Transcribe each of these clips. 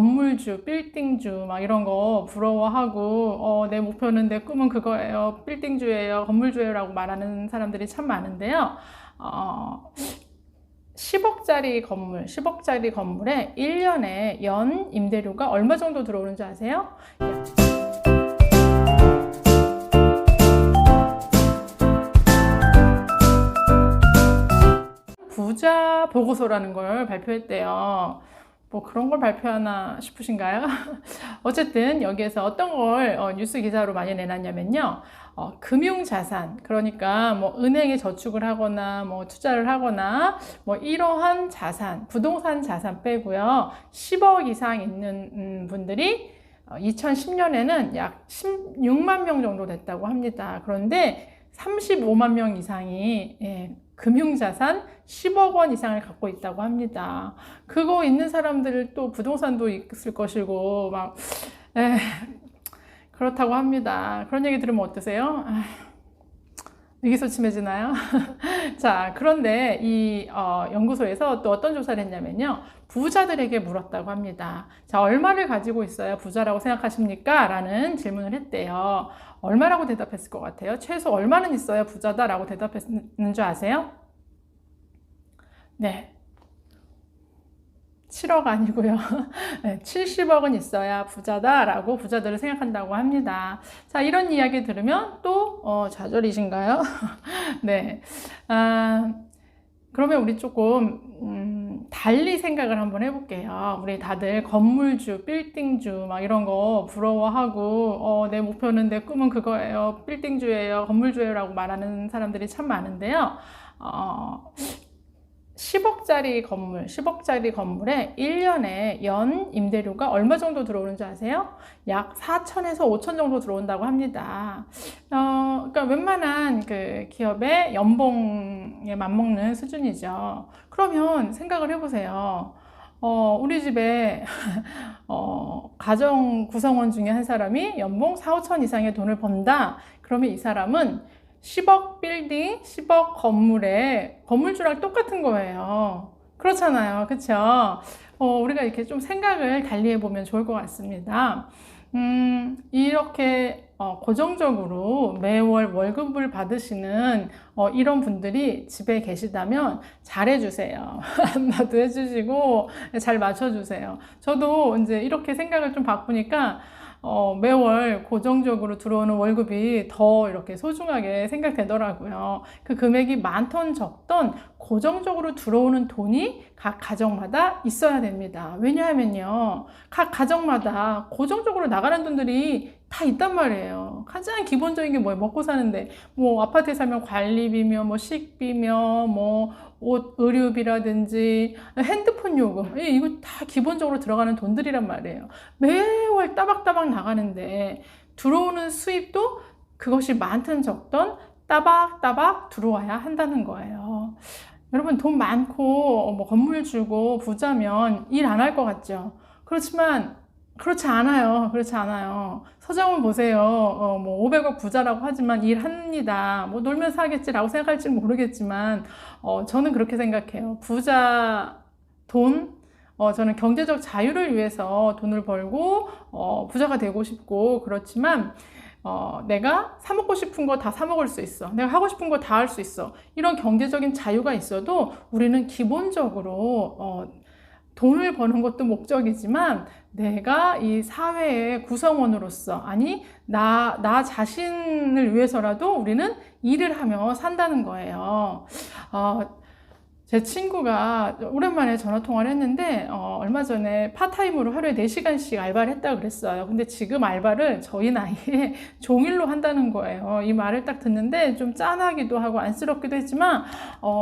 건물주, 빌딩주 막 이런 거 부러워하고 내 목표는 내 꿈은 그거예요. 빌딩주예요. 건물주예요라고 말하는 사람들이 참 많은데요. 10억짜리 건물, 10억짜리 건물에 1년에 연 임대료가 얼마 정도 들어오는 줄 아세요? 부자 보고서라는 걸 발표했대요. 뭐 그런 걸 발표하나 싶으신가요? 어쨌든 여기에서 어떤 걸 뉴스 기사로 많이 내놨냐면요. 금융자산, 그러니까 뭐 은행에 저축을 하거나 뭐 투자를 하거나 뭐 이러한 자산, 부동산 자산 빼고요. 10억 이상 있는 분들이 2010년에는 약 16만 명 정도 됐다고 합니다. 그런데 35만 명 이상이 금융자산 10억 원 이상을 갖고 있다고 합니다. 그거 있는 사람들 또 부동산도 있을 것이고 막 그렇다고 합니다. 그런 얘기 들으면 어떠세요? 위기소침해지나요? 자, 그런데 이 연구소에서 또 어떤 조사를 했냐면요. 부자들에게 물었다고 합니다. 자, 얼마를 가지고 있어야 부자라고 생각하십니까? 라는 질문을 했대요. 얼마라고 대답했을 것 같아요? 최소 얼마는 있어야 부자다라고 대답했는 줄 아세요? 네. 7억 아니고요. 70억은 있어야 부자다라고 부자들을 생각한다고 합니다. 자, 이런 이야기 들으면 또 좌절이신가요? 네. 그러면 우리 조금 달리 생각을 한번 해볼게요. 우리 다들 건물주, 빌딩주 막 이런 거 부러워하고 내 목표는 내 꿈은 그거예요. 빌딩주예요. 건물주예요라고 말하는 사람들이 참 많은데요. 10억짜리 건물, 10억짜리 건물에 1년에 연 임대료가 얼마 정도 들어오는 줄 아세요? 약 4천에서 5천 정도 들어온다고 합니다. 그러니까 웬만한 그 기업의 연봉에 맞먹는 수준이죠. 그러면 생각을 해보세요. 우리 집에 가정 구성원 중에 한 사람이 연봉 4, 5천 이상의 돈을 번다. 그러면 이 사람은 10억 빌딩, 10억 건물에 건물주랑 똑같은 거예요. 그렇잖아요. 그쵸? 우리가 이렇게 좀 생각을 달리 해보면 좋을 것 같습니다. 이렇게 고정적으로 매월 월급을 받으시는 이런 분들이 집에 계시다면 잘해주세요. 한마디 해주시고 잘 맞춰주세요. 저도 이제 이렇게 생각을 좀 바꾸니까 매월 고정적으로 들어오는 월급이 더 이렇게 소중하게 생각되더라고요. 그 금액이 많던 적던 고정적으로 들어오는 돈이 각 가정마다 있어야 됩니다. 왜냐하면요, 각 가정마다 고정적으로 나가는 돈들이 다 있단 말이에요. 가장 기본적인 게 뭐예요? 먹고 사는데 뭐 아파트에 살면 관리비며 뭐 식비며 뭐 옷, 의료비라든지 핸드폰 요금, 이거 다 기본적으로 들어가는 돈들이란 말이에요. 매월 따박따박 나가는데 들어오는 수입도 그것이 많든 적든 따박따박 들어와야 한다는 거예요. 여러분, 돈 많고 뭐 건물 주고 부자면 일 안 할 것 같죠? 그렇지만 그렇지 않아요. 그렇지 않아요. 서장훈 보세요. 뭐 500억 부자라고 하지만 일합니다. 뭐 놀면서 하겠지라고 생각할지는 모르겠지만 저는 그렇게 생각해요. 부자 돈, 저는 경제적 자유를 위해서 돈을 벌고 부자가 되고 싶고, 그렇지만 내가 사 먹고 싶은 거 다 사 먹을 수 있어. 내가 하고 싶은 거 다 할 수 있어. 이런 경제적인 자유가 있어도 우리는 기본적으로 돈을 버는 것도 목적이지만 내가 이 사회의 구성원으로서, 아니 나 자신을 위해서라도 우리는 일을 하며 산다는 거예요. 제 친구가 오랜만에 전화 통화를 했는데 얼마 전에 파타임으로 하루에 4시간씩 알바를 했다고 그랬어요. 근데 지금 알바를 저희 나이에 종일로 한다는 거예요. 이 말을 딱 듣는데 좀 짠하기도 하고 안쓰럽기도 했지만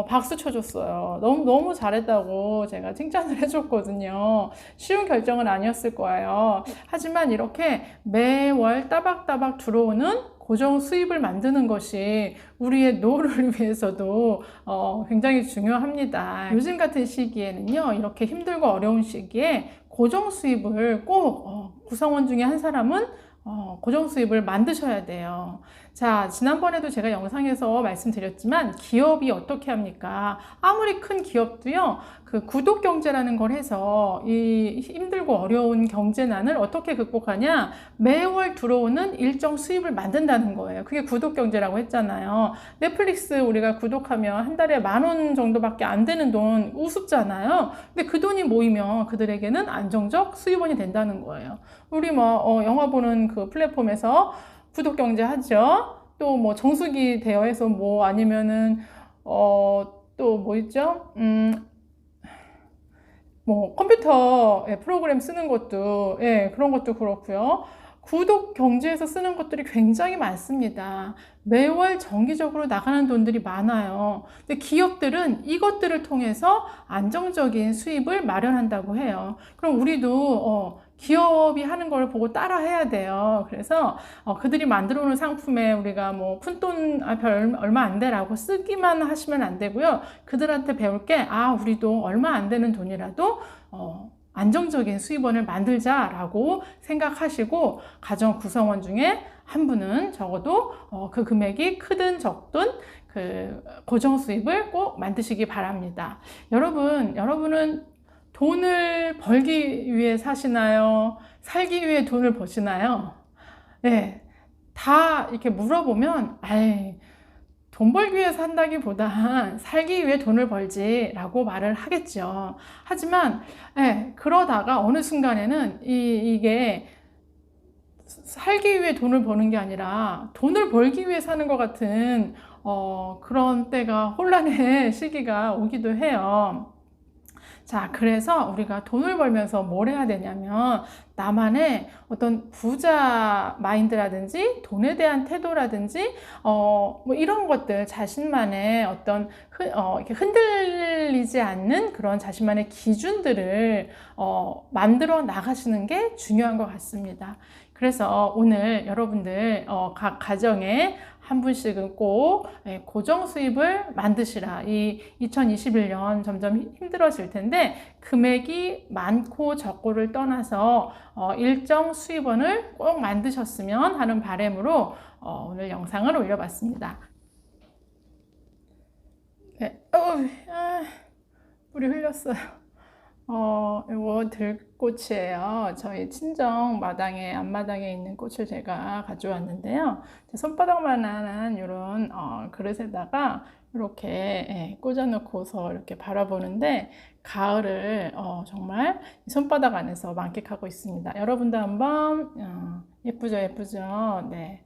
박수 쳐줬어요. 너무 잘했다고 제가 칭찬을 해줬거든요. 쉬운 결정은 아니었을 거예요. 하지만 이렇게 매월 따박따박 들어오는 고정 수입을 만드는 것이 우리의 노후를 위해서도 굉장히 중요합니다. 요즘 같은 시기에는요, 이렇게 힘들고 어려운 시기에 고정 수입을 꼭 구성원 중에 한 사람은 고정 수입을 만드셔야 돼요. 자, 지난번에도 제가 영상에서 말씀드렸지만 기업이 어떻게 합니까? 아무리 큰 기업도요, 그 구독 경제라는 걸 해서 이 힘들고 어려운 경제난을 어떻게 극복하냐? 매월 들어오는 일정 수입을 만든다는 거예요. 그게 구독 경제라고 했잖아요. 넷플릭스 우리가 구독하면 한 달에 10,000원 정도밖에 안 되는 돈 우습잖아요. 근데 그 돈이 모이면 그들에게는 안정적 수입원이 된다는 거예요. 우리 뭐 영화 보는 그 플랫폼에서 구독 경제 하죠. 또 뭐 정수기 대여해서 뭐 아니면은 또 뭐 있죠? 뭐 컴퓨터 프로그램 쓰는 것도 그런 것도 그렇고요. 구독 경제에서 쓰는 것들이 굉장히 많습니다. 매월 정기적으로 나가는 돈들이 많아요. 근데 기업들은 이것들을 통해서 안정적인 수입을 마련한다고 해요. 그럼 우리도 기업이 하는 걸 보고 따라 해야 돼요. 그래서 그들이 만들어 놓은 상품에 우리가 뭐 푼돈 얼마 안 돼라고 쓰기만 하시면 안 되고요. 그들한테 배울 게 우리도 얼마 안 되는 돈이라도 안정적인 수입원을 만들자라고 생각하시고 가정 구성원 중에 한 분은 적어도 그 금액이 크든 적든 그 고정 수입을 꼭 만드시기 바랍니다. 여러분은 돈을 벌기 위해 사시나요? 살기 위해 돈을 버시나요? 네, 다 이렇게 물어보면 돈 벌기 위해 산다기보단 살기 위해 돈을 벌지라고 말을 하겠죠. 하지만 그러다가 어느 순간에는 이게 살기 위해 돈을 버는 게 아니라 돈을 벌기 위해 사는 것 같은 그런 때가 혼란의 시기가 오기도 해요. 자, 그래서 우리가 돈을 벌면서 뭘 해야 되냐면 나만의 어떤 부자 마인드라든지 돈에 대한 태도라든지 뭐 이런 것들 자신만의 어떤 이렇게 흔들리지 않는 그런 자신만의 기준들을 만들어 나가시는 게 중요한 것 같습니다. 그래서 오늘 여러분들 각 가정에 한 분씩은 꼭 고정 수입을 만드시라. 이 2021년 점점 힘들어질 텐데 금액이 많고 적고를 떠나서 일정 수입원을 꼭 만드셨으면 하는 바람으로 오늘 영상을 올려봤습니다. 네. 물이 흘렸어요. 이거 들꽃이에요. 저희 친정 마당에, 앞마당에 있는 꽃을 제가 가져왔는데요. 손바닥만한 이런 그릇에다가 이렇게 꽂아놓고서 이렇게 바라보는데 가을을 정말 손바닥 안에서 만끽하고 있습니다. 여러분도 한번 예쁘죠, 예쁘죠? 네.